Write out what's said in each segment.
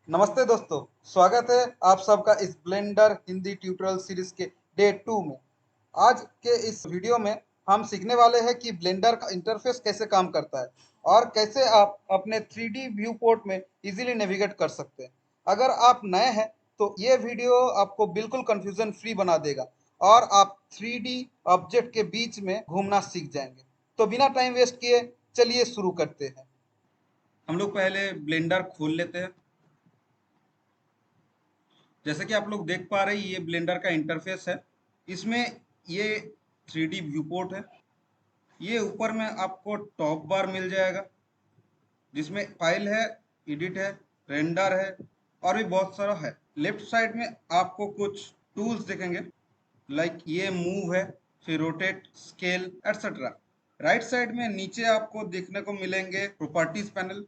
नमस्ते दोस्तों, स्वागत है आप सबका इस ब्लेंडर हिंदी ट्यूटोरियल सीरीज के डे 2 में। आज के इस वीडियो में हम सीखने वाले हैं कि ब्लेंडर का इंटरफेस कैसे काम करता है और कैसे आप अपने 3D व्यू पोर्ट में इजीली नेविगेट कर सकते हैं। अगर आप नए हैं तो ये वीडियो आपको बिल्कुल कंफ्यूजन फ्री बना देगा और आप 3D ऑब्जेक्ट के बीच में घूमना सीख जाएंगे। तो बिना टाइम वेस्ट किए चलिए शुरू करते हैं। हम लोग पहले ब्लेंडर खोल लेते हैं। जैसे कि आप लोग देख पा रहे हैं, ये ब्लेंडर का इंटरफेस है। इसमें ये 3D व्यू पोर्ट है। ये ऊपर में आपको टॉप बार मिल जाएगा जिसमें फाइल है, एडिट है, रेंडर है और भी बहुत सारा है। लेफ्ट साइड में आपको कुछ टूल्स दिखेंगे, लाइक ये मूव है, फिर rotate, scale etcetera. Right side में नीचे आपको देखने को मिलेंगे प्रॉपर्टीज पैनल।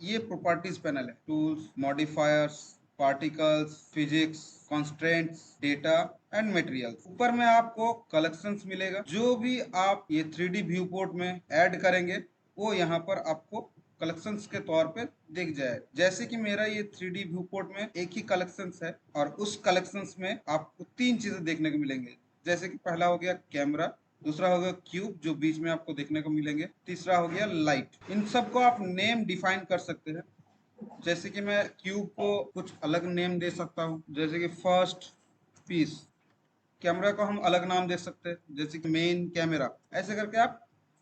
ये प्रॉपर्टीज पैनल है, tools, modifiers, particles, physics, constraints, data and materials. ऊपर में आपको कलेक्शंस मिलेगा। जो भी आप ये 3D व्यू पोर्ट में ऐड करेंगे वो यहाँ पर आपको कलेक्शंस के तौर पे दिख जाए। जैसे कि मेरा ये 3D व्यू पोर्ट में एक ही कलेक्शंस है और उस कलेक्शंस में आपको 3 चीजें देखने को मिलेंगे। जैसे कि पहला हो गया कैमरा, दूसरा हो गया क्यूब जो बीच में आपको देखने को मिलेंगे, तीसरा हो गया लाइट। इन सबको आप नेम डिफाइन कर सकते हैं। जैसे कि मैं क्यूब को कुछ अलग नेम दे सकता हूँ, जैसे कि फर्स्ट पीस। कैमरा को हम अलग नाम दे सकते हैं, जैसे कि मेन कैमरा। ऐसे करके आप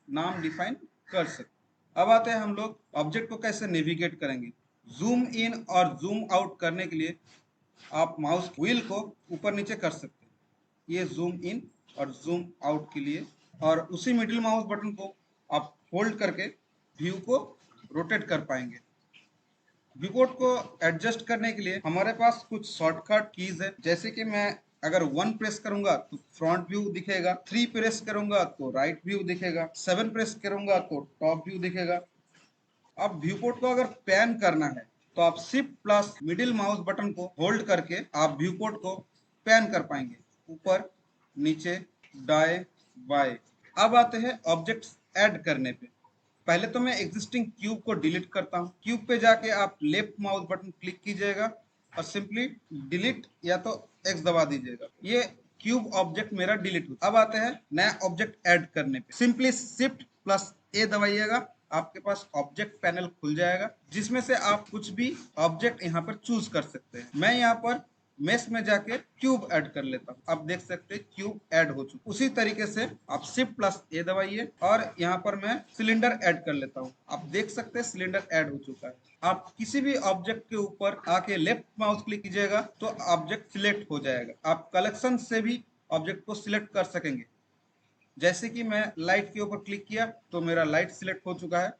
नाम डिफाइन कर सकते। अब आते हैं हम लोग ऑब्जेक्ट को कैसे नेविगेट करेंगे। जूम इन और जूम आउट करने के लिए आप माउस व्हील को ऊपर नीचे कर सकते हैं, ये जूम इन और जूम आउट के लिए। और उसी मिडिल माउस बटन को आप होल्ड करके व्यू को रोटेट कर पाएंगे। व्यू पोर्ट को एडजस्ट करने के लिए हमारे पास कुछ शॉर्टकट कीज है। जैसे कि मैं अगर 1 प्रेस करूंगा तो फ्रंट व्यू दिखेगा, 3 प्रेस करूंगा तो राइट व्यू दिखेगा, 7 प्रेस करूंगा तो टॉप व्यू दिखेगा। अब व्यू पोर्ट को अगर पैन करना है तो आप shift plus middle mouse button को होल्ड करके आप व्यू पोर्ट को पैन कर पाएंगे, ऊपर, नीचे, दाएं, बाएं। अब आते हैं ऑब्जेक्ट्स ऐड करने पे। पहले तो मैं एग्जिस्टिंग क्यूब को डिलीट करता हूँ। क्यूब पे जाके आप लेफ्ट माउस बटन क्लिक कीजिएगा और सिंपली डिलीट या तो एक्स दबा दीजिएगा। ये क्यूब ऑब्जेक्ट मेरा डिलीट हो। अब आते हैं नया ऑब्जेक्ट ऐड करने पे। सिंपली शिफ्ट प्लस ए दबाइएगा, आपके पास ऑब्जेक्ट पैनल खुल जाएगा जिसमें से आप कुछ भी ऑब्जेक्ट यहाँ पर चूज कर सकते हैं। मैं यहाँ पर मेश में जाके क्यूब ऐड कर लेता हूँ। आप देख सकते हैं क्यूब ऐड हो चुका। उसी तरीके से आप शिफ्ट प्लस ए दबाइए और यहाँ पर मैं सिलेंडर ऐड कर लेता हूँ। आप देख सकते हैं सिलेंडर ऐड हो चुका है। आप किसी भी ऑब्जेक्ट के ऊपर आके लेफ्ट माउस क्लिक कीजिएगा तो ऑब्जेक्ट सिलेक्ट हो जाएगा। आप कलेक्शन से भी ऑब्जेक्ट को सिलेक्ट कर सकेंगे। जैसे कि मैं लाइट के ऊपर क्लिक किया तो मेरा लाइट सिलेक्ट हो चुका है।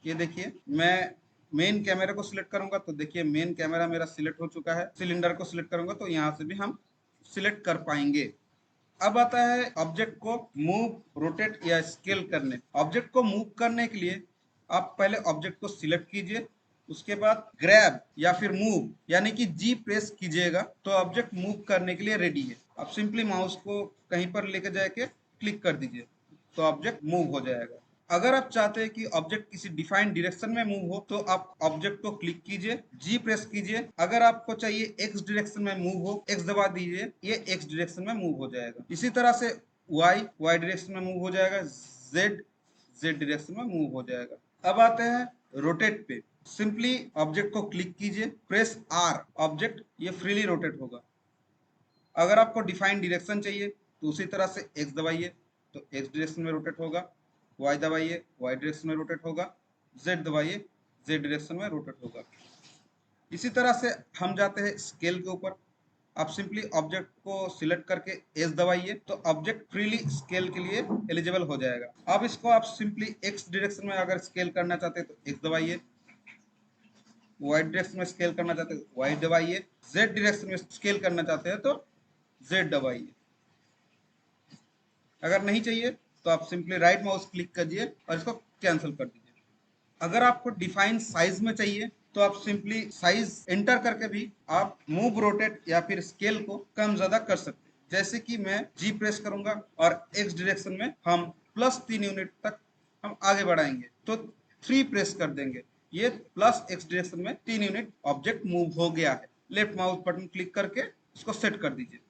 ये देखिए, मैं मेन कैमरा को सिलेक्ट करूंगा तो देखिए मेन कैमरा मेरा सिलेक्ट हो चुका है। सिलेंडर को सिलेक्ट करूंगा तो यहाँ से भी हम सिलेक्ट कर पाएंगे। अब आता है ऑब्जेक्ट को मूव, रोटेट या स्केल करने। ऑब्जेक्ट को मूव करने के लिए आप पहले ऑब्जेक्ट को सिलेक्ट कीजिए, उसके बाद ग्रैब या फिर मूव यानी कि जी प्रेस कीजिएगा तो ऑब्जेक्ट मूव करने के लिए रेडी है। आप सिंपली माउस को कहीं पर लेकर जाके क्लिक कर दीजिए तो ऑब्जेक्ट मूव हो जाएगा। अगर आप चाहते हैं कि ऑब्जेक्ट किसी डिफाइंड डायरेक्शन में मूव हो तो आप ऑब्जेक्ट को क्लिक कीजिए, जी प्रेस कीजिए। अगर आपको चाहिए एक्स डायरेक्शन में मूव हो, एक्स दबा दीजिए, ये एक्स डायरेक्शन में मूव हो जाएगा। इसी तरह से वाई डायरेक्शन में मूव हो जाएगा, जेड जेड डायरेक्शन में मूव हो जाएगा। अब आते हैं रोटेट पे। सिंपली ऑब्जेक्ट को क्लिक कीजिए, प्रेस आर, ऑब्जेक्ट ये फ्रीली रोटेट होगा। अगर आपको डिफाइंड डायरेक्शन चाहिए तो उसी तरह से एक्स दबाइए तो एक्स डायरेक्शन में रोटेट होगा, वाई दबाइए वाई डायरेक्शन में रोटेट होगा, जेड दबाइए जेड डायरेक्शन में रोटेट होगा। इसी तरह से हम जाते हैं स्केल के ऊपर। आप सिंपली ऑब्जेक्ट को सिलेक्ट करके एस दबाइए तो ऑब्जेक्ट फ्रीली स्केल के लिए एलिजिबल हो जाएगा। अब इसको आप सिंपली एक्स डायरेक्शन में अगर स्केल करना चाहते हैं तो एक्स दबाइए, वाई डायरेक्शन में स्केल करना चाहते हैं वाई दबाइए, जेड डायरेक्शन में स्केल करना चाहते हैं तो जेड दबाइए। अगर नहीं चाहिए तो आप सिंपली राइट माउस क्लिक कीजिए और इसको कैंसिल कर दीजिए। अगर आपको डिफाइन साइज में चाहिए तो आप सिंपली साइज एंटर करके भी आप मूव, रोटेट या फिर स्केल को कम ज्यादा कर सकते हैं। जैसे कि मैं जी प्रेस करूंगा और एक्स डायरेक्शन में हम +3 यूनिट तक हम आगे बढ़ाएंगे तो 3 प्रेस कर देंगे ये प्लस एक्स डायरेक्शन में 3 यूनिट ऑब्जेक्ट मूव हो गया है। लेफ्ट माउस बटन क्लिक करके इसको सेट कर दीजिए।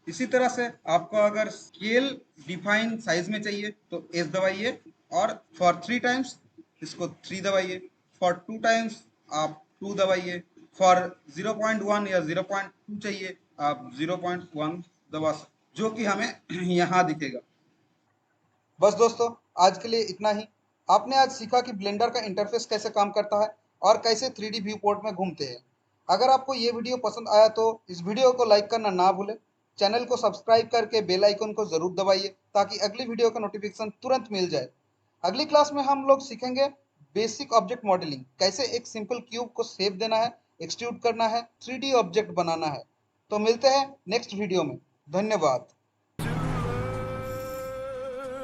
इसी तरह से आपको अगर स्केल डिफाइन साइज में चाहिए तो एस दबाइए, और फॉर 3 टाइम्स इसको 3 दबाइए, फॉर 2 टाइम्स आप 2 दबाइए, फॉर 0.1 या 0.2 चाहिए आप 0.1 दबा सकते, जो कि हमें यहाँ दिखेगा। बस दोस्तों, आज के लिए इतना ही। आपने आज सीखा कि ब्लेंडर का इंटरफेस कैसे काम करता है और कैसे 3D व्यू पोर्ट में घूमते हैं। अगर आपको ये वीडियो पसंद आया तो इस वीडियो को लाइक करना ना भूलें। चैनल को सब्सक्राइब करके बेल आइकन को जरूर दबाइए ताकि अगली वीडियो का नोटिफिकेशन तुरंत मिल जाए। अगली क्लास में हम लोग सीखेंगे बेसिक ऑब्जेक्ट मॉडलिंग, कैसे एक सिंपल क्यूब को शेप देना है, एक्सट्रूड करना है, 3D ऑब्जेक्ट बनाना है। तो मिलते हैं नेक्स्ट वीडियो में। धन्यवाद।